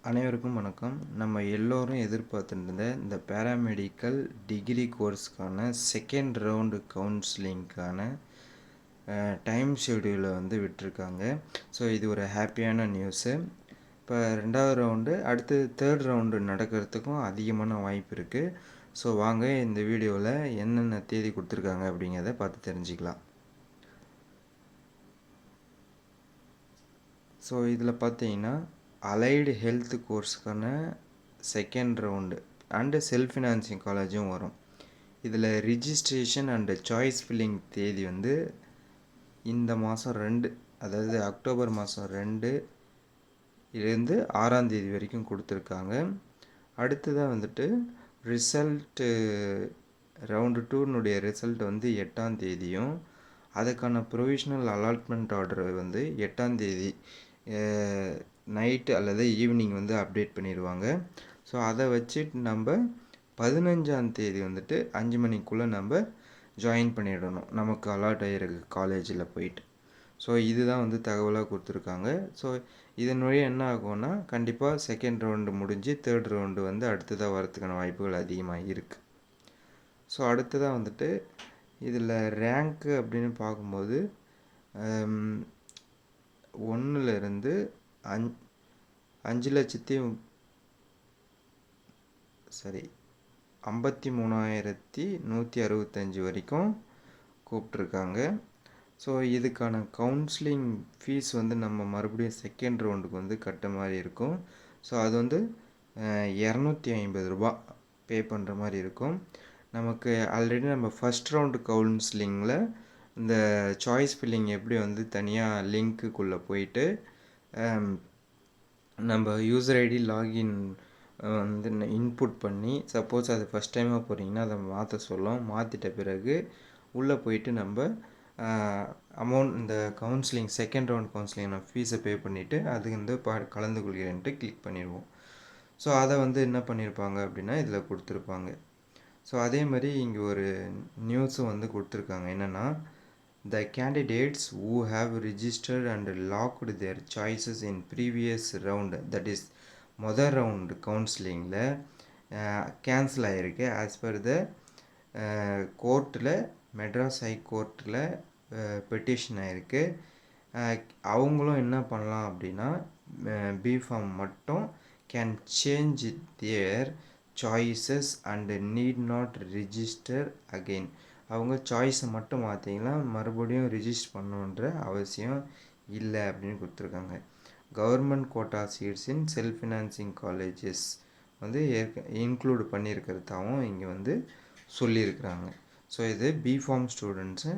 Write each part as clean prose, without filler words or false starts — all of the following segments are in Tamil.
அனைவருக்கும் வணக்கம். நம்ம எல்லோரும் எதிர்பார்த்துருந்த இந்த பேராமெடிக்கல் டிகிரி கோர்ஸ்க்கான செகண்ட் ரவுண்டு கவுன்சிலிங்க்கான டைம் ஷெட்யூலை வந்து விட்டிருக்காங்க. ஸோ இது ஒரு ஹாப்பியான நியூஸு. இப்போ 2வது ரவுண்டு அடுத்து 3rd ரவுண்டு நடக்கிறதுக்கும் அதிகமான வாய்ப்பு இருக்குது. ஸோ வாங்க இந்த வீடியோவில் என்னென்ன தேதி கொடுத்துருக்காங்க அப்படிங்கிறத பார்த்து தெரிஞ்சுக்கலாம். ஸோ இதில் பார்த்தீங்கன்னா அலைடு ஹெல்த் கோர்ஸுக்கான second round and self financing காலேஜும் வரும். இதில் ரிஜிஸ்ட்ரேஷன் அண்டு சாய்ஸ் ஃபில்லிங் தேதி வந்து இந்த மாதம் 2, அதாவது அக்டோபர் மாதம் 2 இருந்து 6ஆம் தேதி வரைக்கும் கொடுத்துருக்காங்க. அடுத்ததாக வந்துட்டு ரிசல்ட்டு ரவுண்டு 2னுடைய ரிசல்ட் வந்து 8ஆம் தேதியும் அதுக்கான ப்ரொவிஷ்னல் அலாட்மெண்ட் ஆர்டர் வந்து 8ஆம் தேதி நைட்டு அல்லது ஈவினிங் வந்து அப்டேட் பண்ணிடுவாங்க. ஸோ அதை வச்சு நம்ம 15ஆம் தேதி வந்துட்டு 5 மணிக்குள்ளே நம்ம ஜாயின் பண்ணிடணும் நமக்கு அலாட் ஆகிருக்கு காலேஜில் போயிட்டு. ஸோ இதுதான் வந்து தகவலாக கொடுத்துருக்காங்க. ஸோ இதன் வழியாக என்ன ஆகும்னா கண்டிப்பாக செகண்ட் ரவுண்டு முடிஞ்சு 3rd ரவுண்டு வந்து அடுத்ததாக வரதுக்கான வாய்ப்புகள் அதிகமாக இருக்குது. ஸோ அடுத்ததாக வந்துட்டு இதில் ரேங்க்கு அப்படின்னு பார்க்கும்போது 1லேருந்து 53,165 வரைக்கும் கூப்பிட்ருக்காங்க. ஸோ இதுக்கான கவுன்சிலிங் ஃபீஸ் வந்து நம்ம மறுபடியும் செகண்ட் ரவுண்டுக்கு வந்து கட்ட மாதிரி இருக்கும். ஸோ அது வந்து 250 ரூபா பே பண்ணுற மாதிரி இருக்கும். நமக்கு ஆல்ரெடி நம்ம ஃபஸ்ட் ரவுண்டு கவுன்சிலிங்கில் இந்த சாய்ஸ் ஃபில்லிங் எப்படி வந்து தனியாக லிங்க்குள்ளே போயிட்டு நம்ம யூசர் ஐடி லாகின் வந்து இன்புட் பண்ணி, சப்போஸ் அது ஃபஸ்ட் டைமாக போகிறீங்கன்னா அதை மாற்ற சொல்லும். மாற்றிட்ட பிறகு உள்ளே போயிட்டு நம்ம அமௌண்ட் இந்த கவுன்சிலிங் செகண்ட் ரவுண்ட் கவுன்சிலிங் நம்ம ஃபீஸை பே பண்ணிவிட்டு அது வந்து கலந்து கொள்கிறேன்ட்டு கிளிக் பண்ணிடுவோம். ஸோ அதை வந்து என்ன பண்ணியிருப்பாங்க அப்படின்னா இதில் கொடுத்துருப்பாங்க. ஸோ அதே மாதிரி இங்கே ஒரு நியூஸும் வந்து கொடுத்துருக்காங்க. என்னென்னா the candidates who have registered and locked their choices in previous round, that is முதல் ரவுண்டு கவுன்சிலிங்கில் கேன்சல் ஆகிருக்கு ஆஸ் பர் த கோர்ட்டில் மெட்ராஸ் ஹை கோர்ட்டில் பெட்டிஷன் ஆகிருக்கு. அவங்களும் என்ன பண்ணலாம் அப்படின்னா பிஃபார்ம் மட்டும் can change their choices and need not register again. அவங்க சாய்ஸை மட்டும் மாற்றிக்கலாம், மறுபடியும் ரிஜிஸ்டர் பண்ணணுன்ற அவசியம் இல்லை அப்படின்னு கொடுத்துருக்காங்க. Government quota seats in self financing colleges வந்து இன்க்ளூட் பண்ணியிருக்கிறதாகவும் இங்கே வந்து சொல்லியிருக்கிறாங்க. ஸோ இது பிஃபார்ம் ஸ்டூடெண்ட்ஸை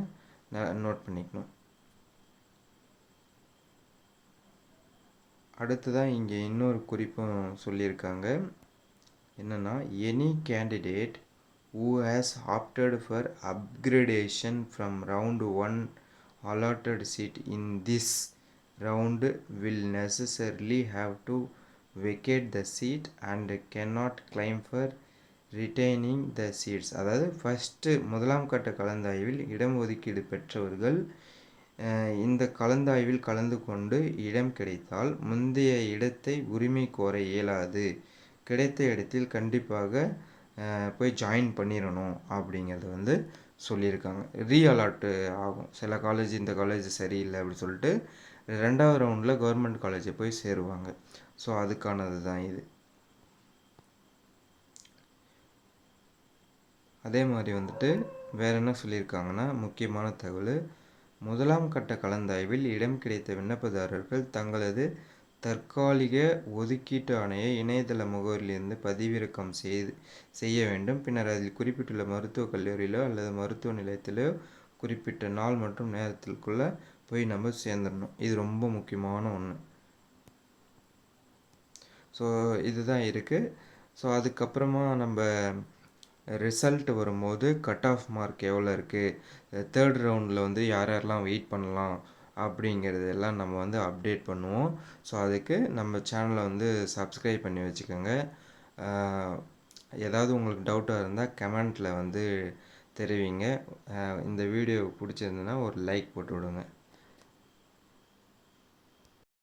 நோட் பண்ணிக்கணும். அடுத்ததான் இங்கே இன்னொரு குறிப்பும் சொல்லியிருக்காங்க. என்னென்னா any candidate who has opted for upgradation from round 1 allotted seat in this round will necessarily have to vacate the seat and cannot claim for retaining the seats. அதாவது ஃபஸ்ட்டு முதலாம் கட்ட கலந்தாய்வில் இடம் ஒதுக்கீடு பெற்றவர்கள் இந்த கலந்தாய்வில் கலந்து கொண்டு இடம் கிடைத்தால் முந்தைய இடத்தை உரிமை கோர இயலாது. கிடைத்த இடத்தில் கண்டிப்பாக போய் ஜாயின் பண்ணிடணும் அப்படிங்கிறது வந்து சொல்லியிருக்காங்க. ரீஅலாட்டு ஆகும். சில காலேஜ் இந்த காலேஜ் சரியில்லை அப்படின்னு சொல்லிட்டு 2வது ரவுண்டில் கவர்மெண்ட் காலேஜை போய் சேருவாங்க. ஸோ அதுக்கானது தான் இது. அதே மாதிரி வந்துட்டு வேறு என்ன சொல்லியிருக்காங்கன்னா முக்கியமான தகவல், முதலாம் கட்ட கலந்தாய்வில் இடம் கிடைத்த விண்ணப்பதாரர்கள் தங்களது தற்காலிக ஒதுக்கீட்டு ஆணையை இணையதள முகவரியிலிருந்து பதிவிறக்கம் செய்ய வேண்டும். பின்னர் அதில் குறிப்பிட்டுள்ள மருத்துவக் கல்லூரியிலோ அல்லது மருத்துவ நிலையத்திலோ குறிப்பிட்ட நாள் மற்றும் நேரத்திற்குள்ளே போய் நம்ம சேர்ந்துடணும். இது ரொம்ப முக்கியமான ஒன்று. ஸோ இதுதான் இருக்குது. ஸோ அதுக்கப்புறமா நம்ம ரிசல்ட் வரும்போது கட் ஆஃப் மார்க் எவ்வளோ இருக்குது, 3rd ரவுண்டில் வந்து யார் யாரெல்லாம் வெயிட் பண்ணலாம் அப்படிங்கிறது எல்லாம் நம்ம வந்து அப்டேட் பண்ணுவோம். ஸோ அதுக்கு நம்ம சேனலை வந்து சப்ஸ்கிரைப் பண்ணி வச்சுக்கோங்க. ஏதாவது உங்களுக்கு டவுட்டாக இருந்தால் கமெண்ட்டில் வந்து தெரிவிங்க. இந்த வீடியோ பிடிச்சிருந்துன்னா ஒரு லைக் போட்டு விடுங்க.